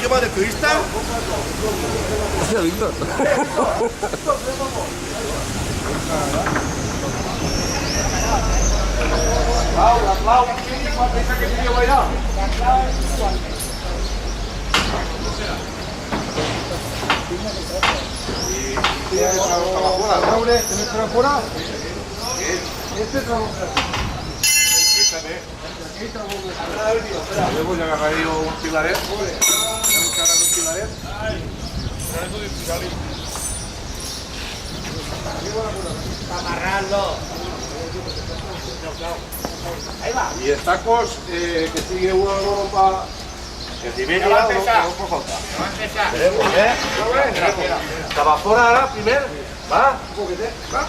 ¿Qué va de turista? Hostia, Víctor. La clau, ¿cuál pensa que tenia allà? La clau és igual. ¿Estaba fuera? ¿Raúl? ¿Tenés que ir afuera? Este trabajo. Yo voy a agarrar un pilaret. Tenemos que agarrar un pilaret. Para amarrarlo. Ahí va. Y estacos, que sigue uno para... Que si viene ya no por falta. Estaba fora ara, primer. Va, un poquet, va.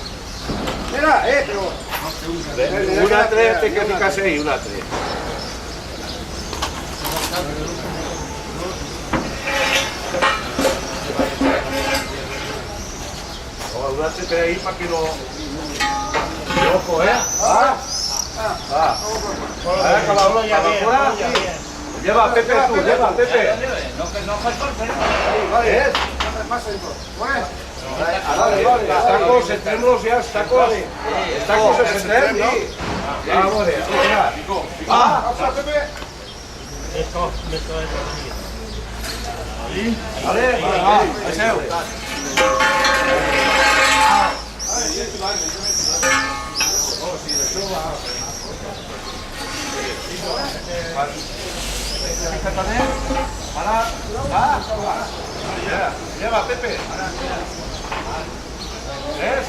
Mira, però... Un altre té que ficar-se ahí, un altre. Un altre té ahí para que no... Ojo, Ah, Ahora que la uno ya bien. lleva, Pepe, tú, lleva, Pepe. No fue torpe, ¿no? Vale, pasa entonces. Bueno. Vale. Estacos, centrémonos ya, estacos. Estacos, centrem, ¿no? Vamos, mira. Pasa, Pepe. Esto es Vale, va, deixeu. Lleva, Pepe. ¿Ves?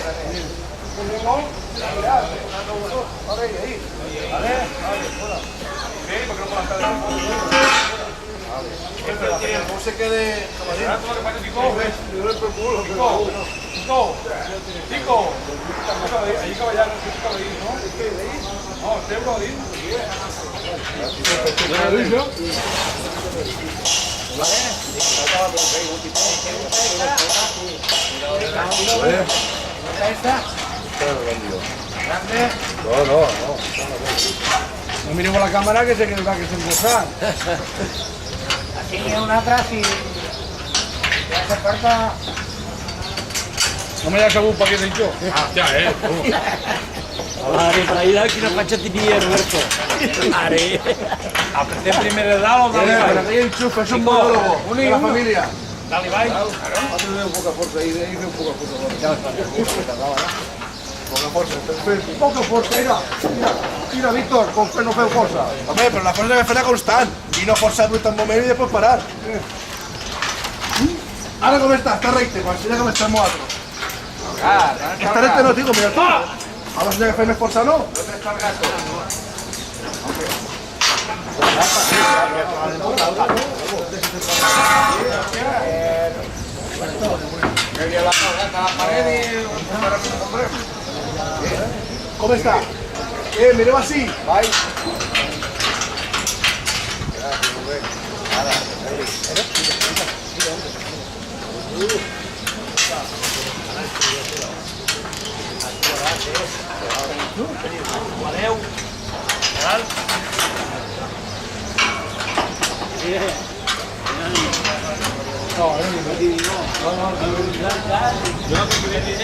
No se quede... Chico, allí caballero, ¿no? No, estem dins. No miremos la cámara que se queda que se empieza. Así una atrás y... Ya hace falta... No me hayas sabut un paquet d'enxó. Are, per ahí d'aquí una patxatinia, Roberto. Are. Apreté primer de dalt o dalt i baix? Aquell enxuf és un monòlogo de la família. Dalt i baix? Nosaltres fem poca força, ahir fem poca força. Poca força, poca força, mira, Víctor, com que no feu força? Home, però la força ha de fer-la constant, i no forçar en un moment i després parar. Ara com està? Està recte, quan seria com estem nosaltres. Està recte no, tico, mira tu. Ara s'ha de fer més força, no? Com està? Mireu així. Valeu. No,